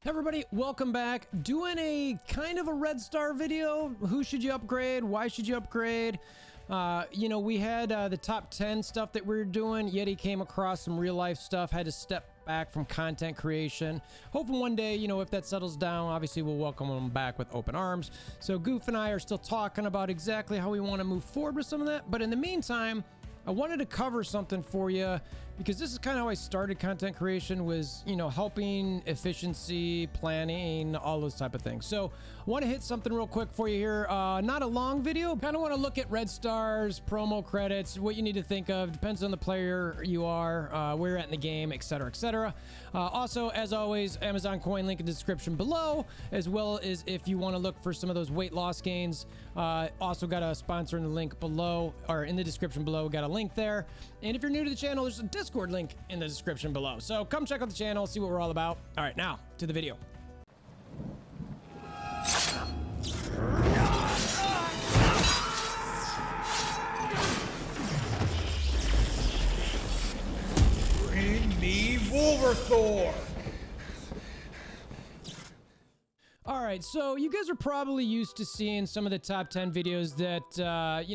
Everybody, welcome back. Doing a kind of a red star video. Who should you upgrade? Why should you upgrade? We had the top 10 stuff that we were doing. Yeti came across some real life stuff, had to step back from content creation. Hoping one day, if that settles down, obviously we'll welcome him back with open arms. So Goof and I are still talking about exactly how we want to move forward with some of that. But in the meantime, I wanted to cover something for you because this is kind of how I started content creation, was, helping efficiency, planning, all those type of things. So I want to hit something real quick for you here. Not a long video. Kind of want to look at red stars, promo credits, what you need to think of. Depends on the player you are, where you're at in the game, etc., etc. Also, as always, Amazon coin link in the description below, as well as if you want to look for some of those weight loss gains. Also got a sponsor in the link below, or in the description below. Got a link there. And if you're new to the channel, there's a Discord link in the description below. So come check out the channel, see what we're all about. All right, now to the video. Bring me WolverThor! All right, so you guys are probably used to seeing some of the top 10 videos that,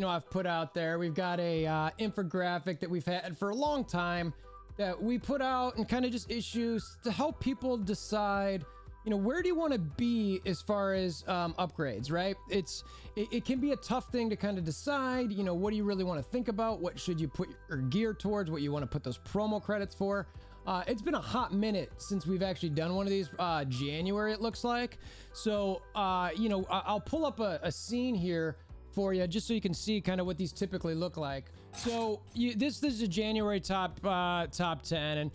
I've put out there. We've got a infographic that we've had for a long time that we put out and kind of just issues to help people decide, where do you want to be as far as upgrades, right? It can be a tough thing to kind of decide, what do you really want to think about? What should you put your gear towards? What you want to put those promo credits for? It's been a hot minute since we've actually done one of these. January, it looks like. So, I'll pull up a scene here for you just so you can see kind of what these typically look like. So this is a January top 10, and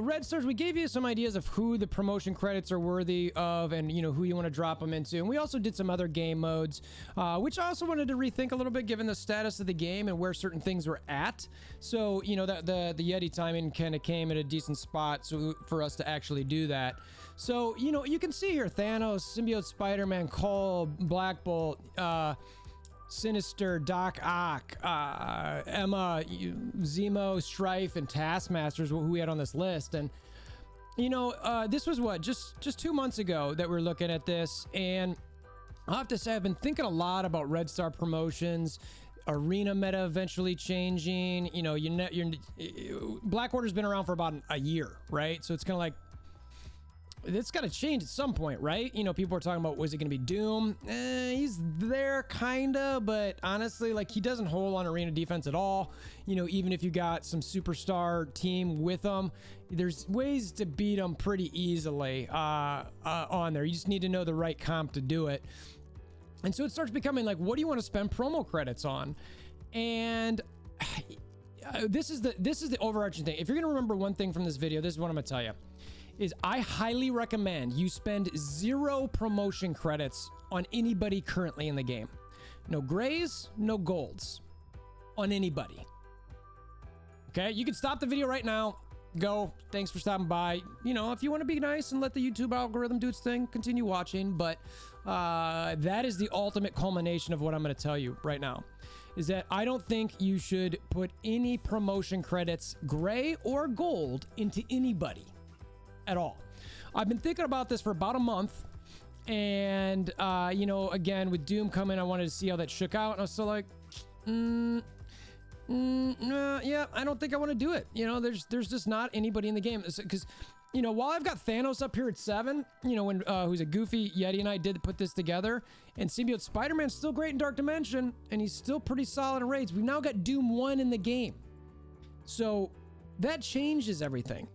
red stars, we gave you some ideas of who the promotion credits are worthy of, and who you want to drop them into. And we also did some other game modes, which I also wanted to rethink a little bit given the status of the game and where certain things were at. So that the Yeti timing kind of came at a decent spot for us to actually do that. So you can see here Thanos, Symbiote, Spider-Man, Cole, Black Bolt, Sinister, Doc Ock, Emma, Zemo, Strife, and Taskmasters, who we had on this list. And this was what, just 2 months ago that we're looking at this, and I'll have to say I've been thinking a lot about red star promotions, arena meta eventually changing. Black Order's been around for about a year, right? So it's kind of like, it's got to change at some point, right? People are talking about, was it going to be Doom? He's there kind of, but honestly, he doesn't hold on arena defense at all. Even if you got some superstar team with him, there's ways to beat him pretty easily on there. You just need to know the right comp to do it. And so it starts becoming like, what do you want to spend promo credits on? And this is the overarching thing. If you're going to remember one thing from this video, this is what I'm going to tell you. Is I highly recommend you spend 0 promotion credits on anybody currently in the game. No grays, no golds on anybody. Okay, you can stop the video right now. Go. Thanks for stopping by. If you want to be nice and let the YouTube algorithm do its thing, continue watching. But that is the ultimate culmination of what I'm going to tell you right now. Is that I don't think you should put any promotion credits, gray or gold, into anybody at all. I've been thinking about this for about a month, and again, with Doom coming, I wanted to see how that shook out, and I was still like, yeah, I don't think I want to do it. There's just not anybody in the game, because while I've got Thanos up here at 7, when who's a goofy Yeti and I did put this together, and Symbiote Spider-Man's still great in Dark Dimension, and he's still pretty solid in raids. We've now got Doom 1 in the game, so that changes everything.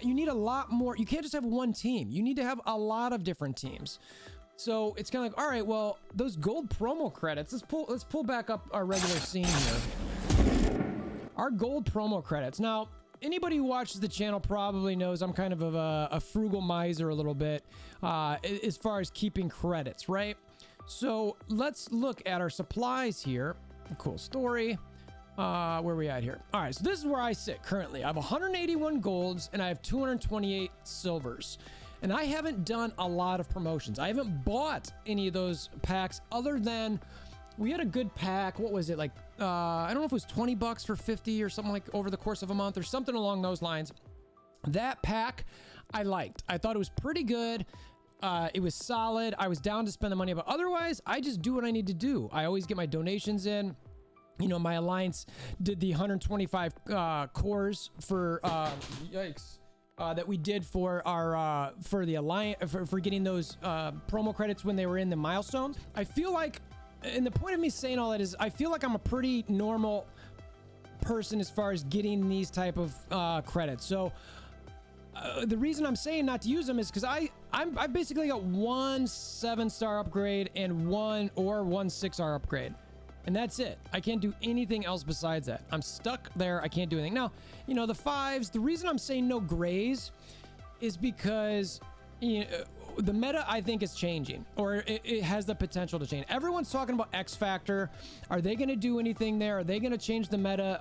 You need a lot more. You can't just have one team. You need to have a lot of different teams. So it's kind of like, all right, well, those gold promo credits, let's pull back up our regular scene here. Our gold promo credits. Now, anybody who watches the channel probably knows I'm kind of a frugal miser a little bit as far as keeping credits, right? So let's look at our supplies here. A cool story. Where are we at here? All right, so this is where I sit currently. I have 181 golds and I have 228 silvers. And I haven't done a lot of promotions. I haven't bought any of those packs other than we had a good pack. What was it? I don't know if it was 20 bucks for 50 or something like over the course of a month or something along those lines. That pack I liked. I thought it was pretty good. It was solid. I was down to spend the money, but otherwise, I just do what I need to do. I always get my donations in. You know, my alliance did the 125 cores for yikes that we did for our for the alliance for getting those promo credits when they were in the milestones. I feel like, and the point of me saying all that is, I feel like I'm a pretty normal person as far as getting these type of credits. So the reason I'm saying not to use them is because I basically got one 7-star upgrade and one 6-star upgrade. And that's it. I can't do anything else besides that. I'm stuck there. I can't do anything. Now, you know, the 5s, the reason I'm saying no grays is because, you know, the meta, I think, is changing, or it has the potential to change. Everyone's talking about X Factor. Are they going to do anything there? Are they going to change the meta?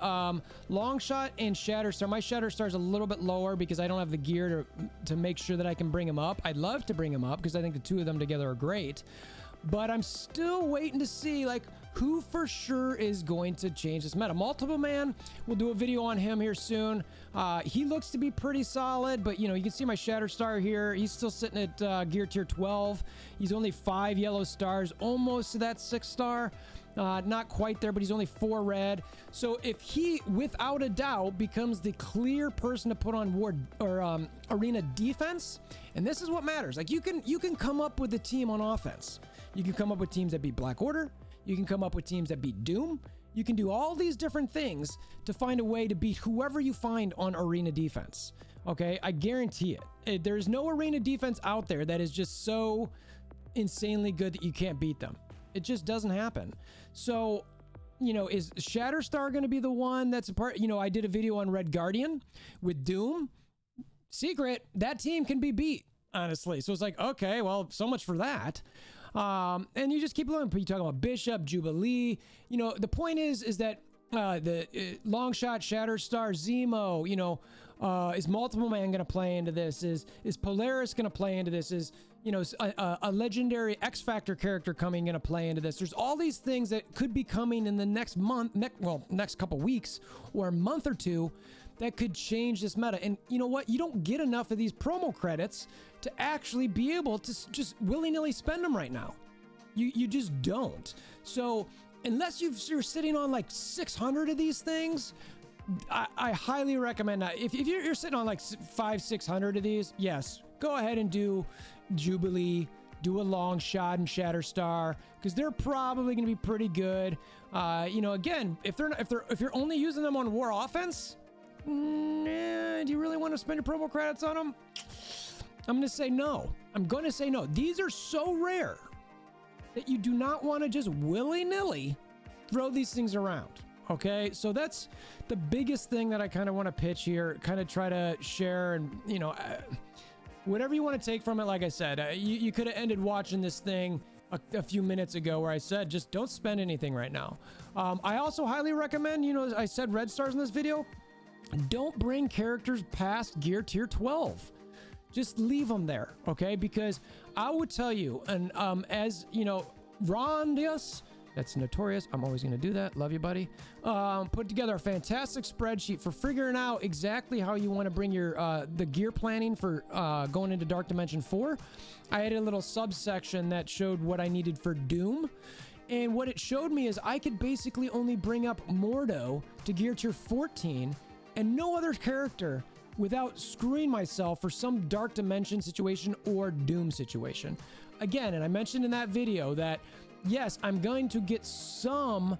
Longshot and Shatterstar. My Shatterstar is a little bit lower because I don't have the gear to make sure that I can bring him up. I'd love to bring him up because I think the two of them together are great. But I'm still waiting to see, like, who for sure is going to change this meta. Multiple Man, we'll do a video on him here soon. He looks to be pretty solid, but, you know, you can see my Shatterstar here. He's still sitting at gear tier 12. He's only 5 yellow stars, almost to that 6-star. Not quite there, but he's only 4 red. So if he, without a doubt, becomes the clear person to put on arena defense, and this is what matters. Like, you can come up with a team on offense. You can come up with teams that beat Black Order. You can come up with teams that beat Doom. You can do all these different things to find a way to beat whoever you find on arena defense. Okay, I guarantee it. There's no arena defense out there that is just so insanely good that you can't beat them. It just doesn't happen. So, you know, is Shatterstar going to be the one that's a part? You know, I did a video on Red Guardian with Doom. Secret, that team can be beat, honestly. So it's like, okay, well, so much for that. And you just keep looking. You talk about Bishop, Jubilee. You know, the point is that the Longshot, Shatterstar, Zemo, you know, is Multiple Man going to play into this? Is Polaris going to play into this? Is, you know, a legendary X Factor character coming into play into this? There's all these things that could be coming in the next month, next couple weeks or a month or two that could change this meta. And you know what? You don't get enough of these promo credits to actually be able to just willy-nilly spend them right now. You just don't. So unless you're sitting on like 600 of these things, I highly recommend that. If you're sitting on like 500-600 of these, yes, go ahead and do Jubilee, do a Longshot and Shatterstar, because they're probably going to be pretty good. You know, again, if you're only using them on war offense, do you really want to spend your promo credits on them? I'm going to say no. I'm going to say no. These are so rare that you do not want to just willy-nilly throw these things around. Okay, so that's the biggest thing that I kind of want to pitch here, kind of try to share, and, you know, whatever you want to take from it. Like I said, you could have ended watching this thing a few minutes ago where I said, just don't spend anything right now. I also highly recommend, you know, I said red stars in this video, don't bring characters past gear tier 12. Just leave them there, okay? Because I would tell you, and as you know, Rondius, that's notorious. I'm always going to do that. Love you, buddy. Put together a fantastic spreadsheet for figuring out exactly how you want to bring your the gear planning for going into Dark Dimension 4. I had a little subsection that showed what I needed for Doom. And what it showed me is I could basically only bring up Mordo to gear tier 14 and no other character without screwing myself for some Dark Dimension situation or Doom situation. Again, and I mentioned in that video that yes, I'm going to get some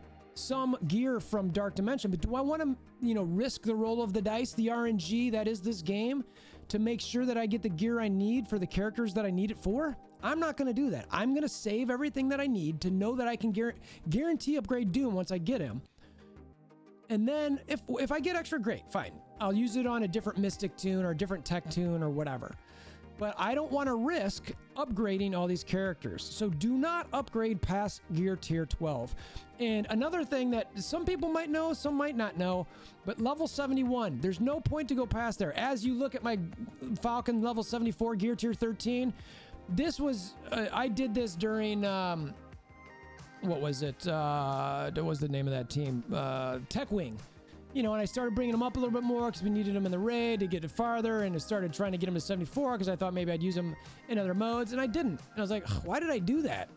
gear from Dark Dimension, but do I want to, you know, risk the roll of the dice, the RNG that is this game, to make sure that I get the gear I need for the characters that I need it for? I'm not going to do that. I'm going to save everything that I need to know that I can guarantee upgrade Doom once I get him. And then if I get extra, great, fine. I'll use it on a different Mystic tune or a different Tech tune or whatever. But I don't want to risk upgrading all these characters. So do not upgrade past gear tier 12. And another thing that some people might know, some might not know, but level 71, there's no point to go past there. As you look at my Falcon level 74 gear tier 13, this was, I did this during, what was it? What was the name of that team? Tech Wing. you know, and I started bringing him up a little bit more because we needed him in the raid to get it farther, and I started trying to get him to 74 because I thought maybe I'd use him in other modes, and I didn't. And I was like, why did I do that?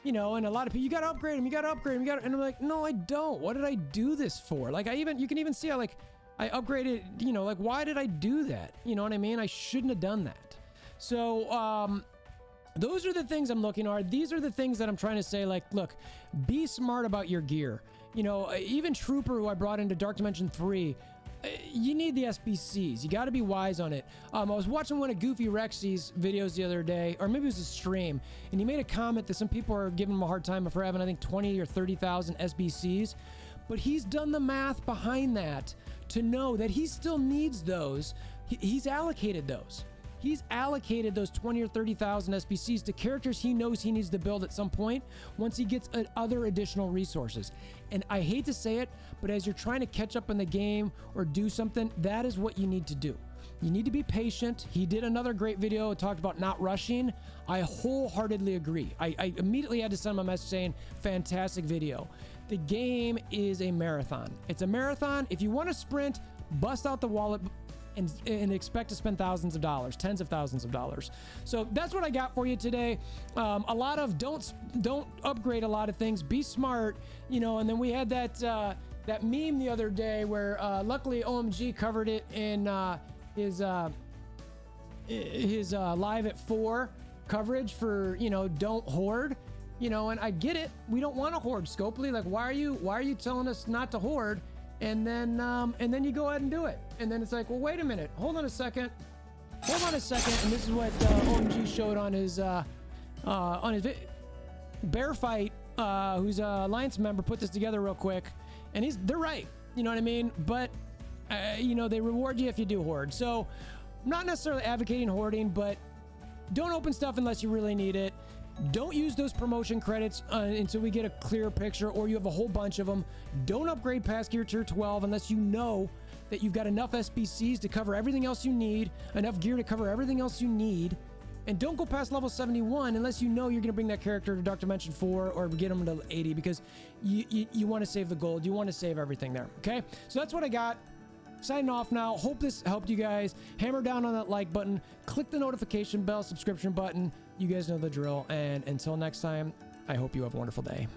You know, and a lot of people, you gotta upgrade him, you gotta upgrade him, you gotta, and I'm like, no, I don't. What did I do this for? Like, you can even see how, like, I upgraded, you know, like, why did I do that? You know what I mean? I shouldn't have done that. So, those are the things I'm looking at. These are the things that I'm trying to say, like, look, be smart about your gear. You know, even Trooper, who I brought into Dark Dimension 3, you need the SBCs. You got to be wise on it. I was watching one of Goofy Rexy's videos the other day, or maybe it was a stream, and he made a comment that some people are giving him a hard time for having, I think, 20 or 30,000 SBCs. But he's done the math behind that to know that he still needs those. He's allocated those. He's allocated those 20 or 30,000 SBCs to characters he knows he needs to build at some point once he gets other additional resources. And I hate to say it, but as you're trying to catch up in the game or do something, that is what you need to do. You need to be patient. He did another great video, talked about not rushing. I wholeheartedly agree. I immediately had to send him a message saying, fantastic video. The game is a marathon. It's a marathon. If you want to sprint, bust out the wallet and expect to spend thousands of dollars, tens of thousands of dollars. So that's what I got for you today. A lot of don't upgrade a lot of things. Be smart, you know. And then we had that that meme the other day where luckily OMG covered it in his live at 4 coverage for, you know, don't hoard. You know, and I get it. We don't want to hoard, Scopely. Like, why are you telling us not to hoard? And then you go ahead and do it. And then it's like, well, wait a minute. Hold on a second. And this is what OMG showed on his Bear Fight, who's a Alliance member, put this together real quick. And they're right. You know what I mean? But, you know, they reward you if you do hoard. So, I'm not necessarily advocating hoarding, but don't open stuff unless you really need it. Don't use those promotion credits until we get a clear picture, or you have a whole bunch of them. Don't upgrade past gear tier 12 unless you know that you've got enough SBCs to cover everything else you need, enough gear to cover everything else you need. And don't go past level 71 unless you know you're going to bring that character to Dark Dimension 4 or get them to 80, because you want to save the gold. You want to save everything there. Okay? So that's what I got. Signing off now. Hope this helped you guys. Hammer down on that like button. Click the notification bell, subscription button. You guys know the drill. And until next time, I hope you have a wonderful day.